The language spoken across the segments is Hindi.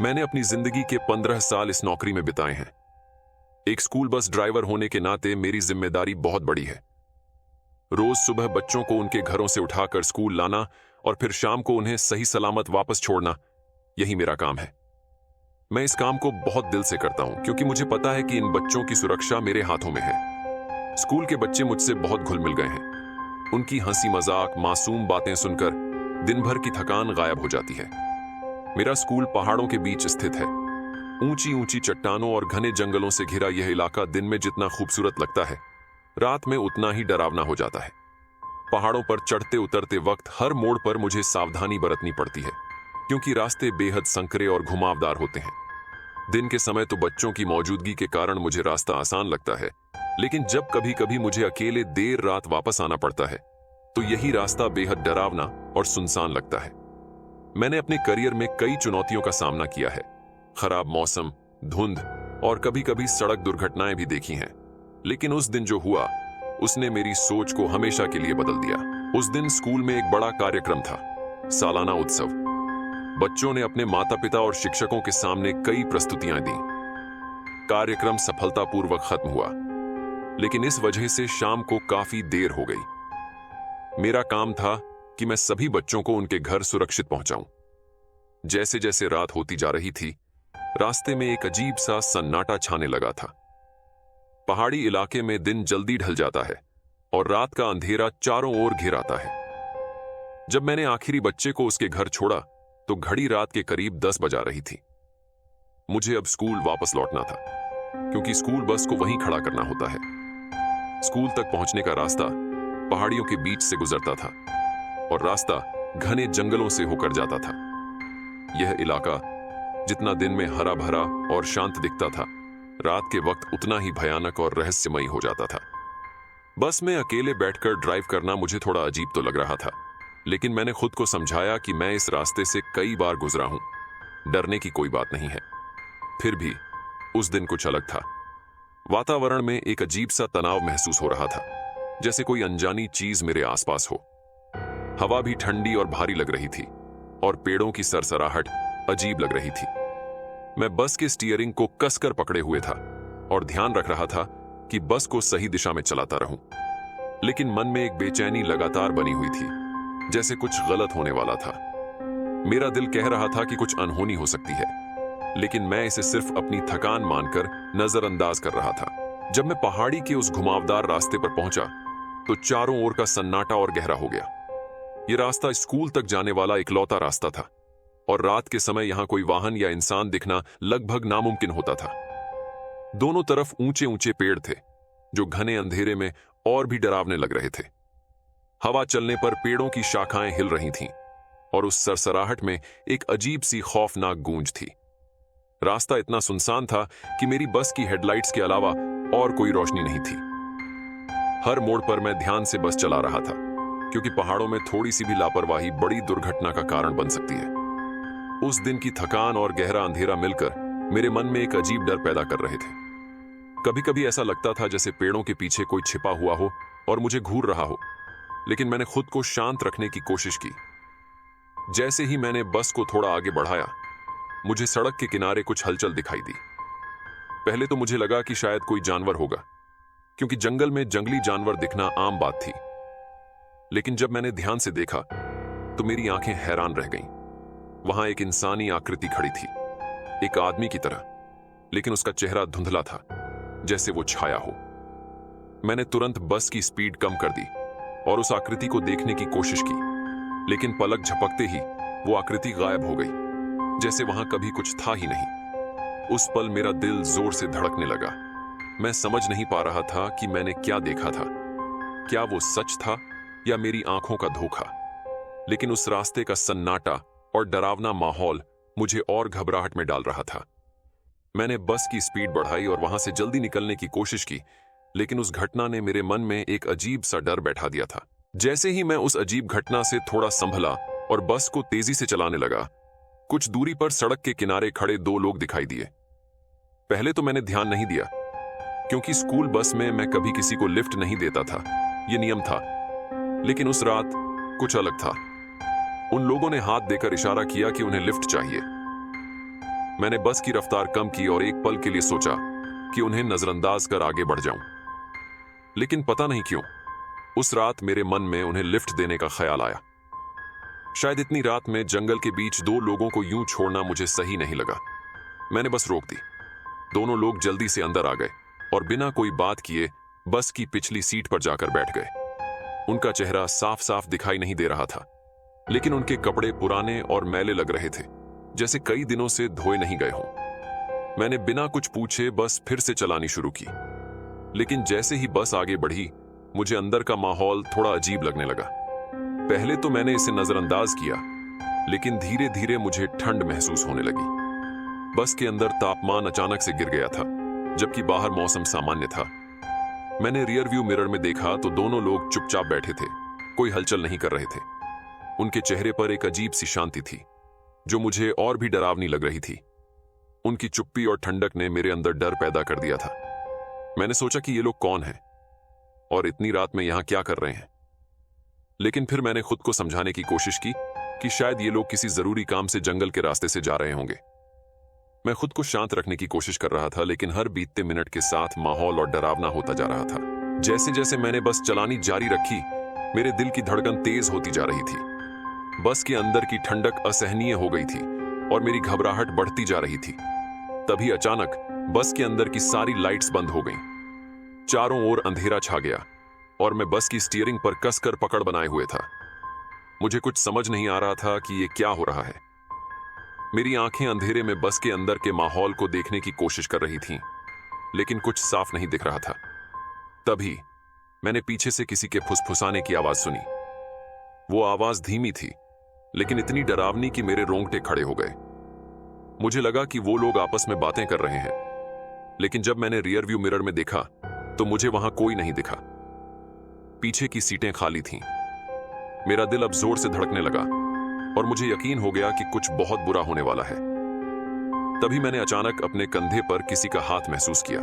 मैंने अपनी जिंदगी के 15 साल इस नौकरी में बिताए हैं। एक स्कूल बस ड्राइवर होने के नाते मेरी जिम्मेदारी बहुत बड़ी है। रोज सुबह बच्चों को उनके घरों से उठाकर स्कूल लाना और फिर शाम को उन्हें सही सलामत वापस छोड़ना, यही मेरा काम है। मैं इस काम को बहुत दिल से करता हूं क्योंकि मुझे पता है कि इन बच्चों की सुरक्षा मेरे हाथों में है। स्कूल के बच्चे मुझसे बहुत घुल मिल गए हैं। उनकी हंसी मजाक, मासूम बातें सुनकर दिन भर की थकान गायब हो जाती है। मेरा स्कूल पहाड़ों के बीच स्थित है। ऊंची ऊंची चट्टानों और घने जंगलों से घिरा यह इलाका दिन में जितना खूबसूरत लगता है, रात में उतना ही डरावना हो जाता है। पहाड़ों पर चढ़ते उतरते वक्त हर मोड़ पर मुझे सावधानी बरतनी पड़ती है क्योंकि रास्ते बेहद संकरे और घुमावदार होते हैं। दिन के समय तो बच्चों की मौजूदगी के कारण मुझे रास्ता आसान लगता है, लेकिन जब कभी कभी मुझे अकेले देर रात वापस आना पड़ता है तो यही रास्ता बेहद डरावना और सुनसान लगता है। मैंने अपने करियर में कई चुनौतियों का सामना किया है। खराब मौसम, धुंध और कभी कभी सड़क दुर्घटनाएं भी देखी हैं। लेकिन उस दिन जो हुआ उसने मेरी सोच को हमेशा के लिए बदल दिया। उस दिन स्कूल में एक बड़ा कार्यक्रम था, सालाना उत्सव। बच्चों ने अपने माता पिता और शिक्षकों के सामने कई प्रस्तुतियां दी। कार्यक्रम सफलतापूर्वक खत्म हुआ, लेकिन इस वजह से शाम को काफी देर हो गई। मेरा काम था कि मैं सभी बच्चों को उनके घर सुरक्षित पहुंचाऊं। जैसे जैसे रात होती जा रही थी, रास्ते में एक अजीब सा सन्नाटा छाने लगा था। पहाड़ी इलाके में दिन जल्दी ढल जाता है और रात का अंधेरा चारों ओर घिर आता है। जब मैंने आखिरी बच्चे को उसके घर छोड़ा तो घड़ी रात के करीब 10 बजा रही थी। मुझे अब स्कूल वापस लौटना था क्योंकि स्कूल बस को वहीं खड़ा करना होता है। स्कूल तक पहुंचने का रास्ता पहाड़ियों के बीच से गुजरता था और रास्ता घने जंगलों से होकर जाता था। यह इलाका जितना दिन में हरा भरा और शांत दिखता था, रात के वक्त उतना ही भयानक और रहस्यमयी हो जाता था। बस में अकेले बैठकर ड्राइव करना मुझे थोड़ा अजीब तो लग रहा था, लेकिन मैंने खुद को समझाया कि मैं इस रास्ते से कई बार गुजरा हूं, डरने की कोई बात नहीं है। फिर भी उस दिन कुछ अलग था। वातावरण में एक अजीब सा तनाव महसूस हो रहा था, जैसे कोई अनजानी चीज मेरे आसपास हो। हवा भी ठंडी और भारी लग रही थी और पेड़ों की सरसराहट अजीब लग रही थी। मैं बस के स्टीयरिंग को कसकर पकड़े हुए था और ध्यान रख रहा था कि बस को सही दिशा में चलाता रहूं। लेकिन मन में एक बेचैनी लगातार बनी हुई थी, जैसे कुछ गलत होने वाला था। मेरा दिल कह रहा था कि कुछ अनहोनी हो सकती है, लेकिन मैं इसे सिर्फ अपनी थकान मानकर नजरअंदाज कर रहा था। जब मैं पहाड़ी के उस घुमावदार रास्ते पर पहुंचा तो चारों ओर का सन्नाटा और गहरा हो गया। यह रास्ता स्कूल तक जाने वाला इकलौता रास्ता था और रात के समय यहां कोई वाहन या इंसान दिखना लगभग नामुमकिन होता था। दोनों तरफ ऊंचे ऊंचे पेड़ थे जो घने अंधेरे में और भी डरावने लग रहे थे। हवा चलने पर पेड़ों की शाखाएं हिल रही थीं और उस सरसराहट में एक अजीब सी खौफनाक गूंज थी। रास्ता इतना सुनसान था कि मेरी बस की हेडलाइट्स के अलावा और कोई रोशनी नहीं थी। हर मोड़ पर मैं ध्यान से बस चला रहा था क्योंकि पहाड़ों में थोड़ी सी भी लापरवाही बड़ी दुर्घटना का कारण बन सकती है। उस दिन की थकान और गहरा अंधेरा मिलकर मेरे मन में एक अजीब डर पैदा कर रहे थे। कभी कभी ऐसा लगता था जैसे पेड़ों के पीछे कोई छिपा हुआ हो और मुझे घूर रहा हो, लेकिन मैंने खुद को शांत रखने की कोशिश की। जैसे ही मैंने बस को थोड़ा आगे बढ़ाया, मुझे सड़क के किनारे कुछ हलचल दिखाई दी। पहले तो मुझे लगा कि शायद कोई जानवर होगा, क्योंकि जंगल में जंगली जानवर दिखना आम बात थी। लेकिन जब मैंने ध्यान से देखा तो मेरी आंखें हैरान रह गईं। वहां एक इंसानी आकृति खड़ी थी, एक आदमी की तरह, लेकिन उसका चेहरा धुंधला था, जैसे वो छाया हो। मैंने तुरंत बस की स्पीड कम कर दी और उस आकृति को देखने की कोशिश की, लेकिन पलक झपकते ही वो आकृति गायब हो गई, जैसे वहां कभी कुछ था ही नहीं। उस पल मेरा दिल जोर से धड़कने लगा। मैं समझ नहीं पा रहा था कि मैंने क्या देखा था। क्या वो सच था या मेरी आंखों का धोखा? लेकिन उस रास्ते का सन्नाटा और डरावना माहौल मुझे और घबराहट में डाल रहा था। मैंने बस की स्पीड बढ़ाई और वहां से जल्दी निकलने की कोशिश की, लेकिन उस घटना ने मेरे मन में एक अजीब सा डर बैठा दिया था। जैसे ही मैं उस अजीब घटना से थोड़ा संभला और बस को तेजी से चलाने लगा, कुछ दूरी पर सड़क के किनारे खड़े 2 लोग दिखाई दिए। पहले तो मैंने ध्यान नहीं दिया, क्योंकि स्कूल बस में मैं कभी किसी को लिफ्ट नहीं देता था, यह नियम था। लेकिन उस रात कुछ अलग था। उन लोगों ने हाथ देकर इशारा किया कि उन्हें लिफ्ट चाहिए। मैंने बस की रफ्तार कम की और एक पल के लिए सोचा कि उन्हें नजरअंदाज कर आगे बढ़ जाऊं। लेकिन पता नहीं क्यों उस रात मेरे मन में उन्हें लिफ्ट देने का ख्याल आया। शायद इतनी रात में जंगल के बीच दो लोगों को यूं छोड़ना मुझे सही नहीं लगा। मैंने बस रोक दी। दोनों लोग जल्दी से अंदर आ गए और बिना कोई बात किए बस की पिछली सीट पर जाकर बैठ गए। उनका चेहरा साफ साफ दिखाई नहीं दे रहा था, लेकिन उनके कपड़े पुराने और मैले लग रहे थे, जैसे कई दिनों से धोए नहीं गए हों। मैंने बिना कुछ पूछे बस फिर से चलानी शुरू की, लेकिन जैसे ही बस आगे बढ़ी मुझे अंदर का माहौल थोड़ा अजीब लगने लगा। पहले तो मैंने इसे नजरअंदाज किया, लेकिन धीरे धीरे मुझे ठंड महसूस होने लगी। बस के अंदर तापमान अचानक से गिर गया था, जबकि बाहर मौसम सामान्य था। मैंने रियर व्यू मिरर में देखा तो दोनों लोग चुपचाप बैठे थे, कोई हलचल नहीं कर रहे थे। उनके चेहरे पर एक अजीब सी शांति थी, जो मुझे और भी डरावनी लग रही थी। उनकी चुप्पी और ठंडक ने मेरे अंदर डर पैदा कर दिया था। मैंने सोचा कि ये लोग कौन हैं और इतनी रात में यहां क्या कर रहे हैं। लेकिन फिर मैंने खुद को समझाने की कोशिश की कि शायद ये लोग किसी जरूरी काम से जंगल के रास्ते से जा रहे होंगे। मैं खुद को शांत रखने की कोशिश कर रहा था, लेकिन हर बीतते मिनट के साथ माहौल और डरावना होता जा रहा था। जैसे जैसे मैंने बस चलानी जारी रखी, मेरे दिल की धड़कन तेज होती जा रही थी। बस के अंदर की ठंडक असहनीय हो गई थी और मेरी घबराहट बढ़ती जा रही थी। तभी अचानक बस के अंदर की सारी लाइट्स बंद हो गईं। चारों ओर अंधेरा छा गया और मैं बस की स्टीयरिंग पर कसकर पकड़ बनाए हुए था। मुझे कुछ समझ नहीं आ रहा था कि ये क्या हो रहा है। मेरी आंखें अंधेरे में बस के अंदर के माहौल को देखने की कोशिश कर रही थीं, लेकिन कुछ साफ नहीं दिख रहा था। तभी मैंने पीछे से किसी के फुसफुसाने की आवाज सुनी। वो आवाज धीमी थी, लेकिन इतनी डरावनी कि मेरे रोंगटे खड़े हो गए। मुझे लगा कि वो लोग आपस में बातें कर रहे हैं, लेकिन जब मैंने रियर व्यू मिरर में देखा तो मुझे वहां कोई नहीं दिखा। पीछे की सीटें खाली थीं। मेरा दिल अब जोर से धड़कने लगा और मुझे यकीन हो गया कि कुछ बहुत बुरा होने वाला है। तभी मैंने अचानक अपने कंधे पर किसी का हाथ महसूस किया।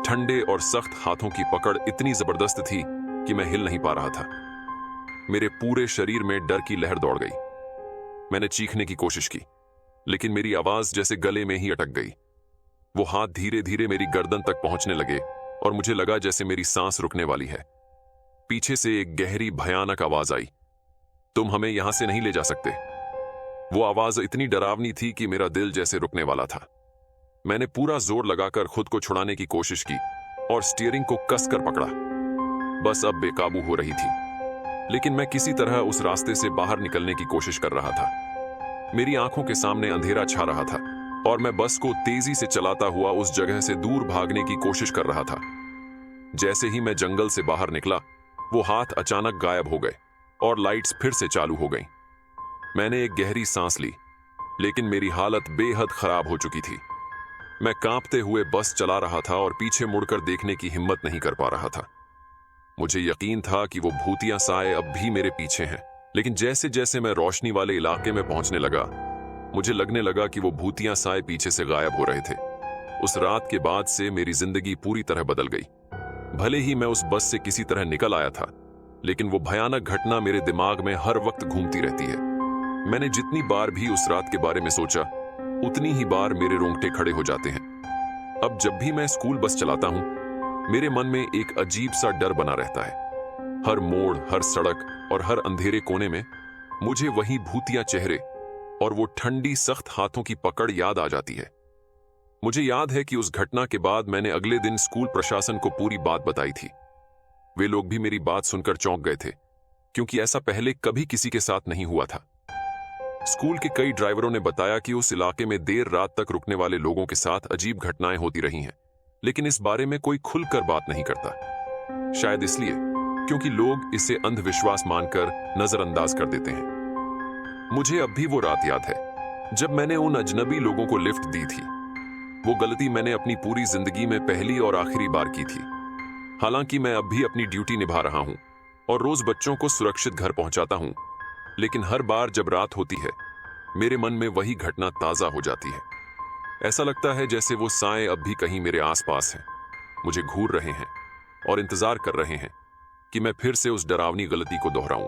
ठंडे और सख्त हाथों की पकड़ इतनी जबरदस्त थी कि मैं हिल नहीं पा रहा था। मेरे पूरे शरीर में डर की लहर दौड़ गई। मैंने चीखने की कोशिश की, लेकिन मेरी आवाज जैसे गले में ही अटक गई। वो हाथ धीरे धीरे मेरी गर्दन तक पहुंचने लगे और मुझे लगा जैसे मेरी सांस रुकने वाली है। पीछे से एक गहरी भयानक आवाज आई, तुम हमें यहां से नहीं ले जा सकते। वो आवाज इतनी डरावनी थी कि मेरा दिल जैसे रुकने वाला था। मैंने पूरा जोर लगाकर खुद को छुड़ाने की कोशिश की और स्टीयरिंग को कसकर पकड़ा। बस अब बेकाबू हो रही थी, लेकिन मैं किसी तरह उस रास्ते से बाहर निकलने की कोशिश कर रहा था। मेरी आंखों के सामने अंधेरा छा रहा था और मैं बस को तेजी से चलाता हुआ उस जगह से दूर भागने की कोशिश कर रहा था। जैसे ही मैं जंगल से बाहर निकला, वो हाथ अचानक गायब हो गए और लाइट्स फिर से चालू हो गईं। मैंने एक गहरी सांस ली, लेकिन मेरी हालत बेहद खराब हो चुकी थी। मैं कांपते हुए बस चला रहा था और पीछे मुड़कर देखने की हिम्मत नहीं कर पा रहा था। मुझे यकीन था कि वो भूतिया साए अब भी मेरे पीछे हैं, लेकिन जैसे जैसे मैं रोशनी वाले इलाके में पहुंचने लगा, मुझे लगने लगा कि वो भूतिया साए पीछे से गायब हो रहे थे। उस रात के बाद से मेरी जिंदगी पूरी तरह बदल गई। भले ही मैं उस बस से किसी तरह निकल आया था, लेकिन वो भयानक घटना मेरे दिमाग में हर वक्त घूमती रहती है। मैंने जितनी बार भी उस रात के बारे में सोचा, उतनी ही बार मेरे रोंगटे खड़े हो जाते हैं। अब जब भी मैं स्कूल बस चलाता हूं, मेरे मन में एक अजीब सा डर बना रहता है। हर मोड़, हर सड़क और हर अंधेरे कोने में मुझे वही भूतिया चेहरे और वो ठंडी सख्त हाथों की पकड़ याद आ जाती है। मुझे याद है कि उस घटना के बाद मैंने अगले दिन स्कूल प्रशासन को पूरी बात बताई थी। वे लोग भी मेरी बात सुनकर चौंक गए थे, क्योंकि ऐसा पहले कभी किसी के साथ नहीं हुआ था। स्कूल के कई ड्राइवरों ने बताया कि उस इलाके में देर रात तक रुकने वाले लोगों के साथ अजीब घटनाएं होती रही हैं, लेकिन इस बारे में कोई खुलकर बात नहीं करता। शायद इसलिए क्योंकि लोग इसे अंधविश्वास मानकर नजरअंदाज कर देते हैं। मुझे अब भी वो रात याद है जब मैंने उन अजनबी लोगों को लिफ्ट दी थी। वो गलती मैंने अपनी पूरी जिंदगी में पहली और आखिरी बार की थी। हालांकि मैं अब भी अपनी ड्यूटी निभा रहा हूं और रोज बच्चों को सुरक्षित घर पहुंचाता हूं, लेकिन हर बार जब रात होती है, मेरे मन में वही घटना ताजा हो जाती है। ऐसा लगता है जैसे वो साए अब भी कहीं मेरे आसपास हैं, मुझे घूर रहे हैं और इंतजार कर रहे हैं कि मैं फिर से उस डरावनी गलती को दोहराऊं।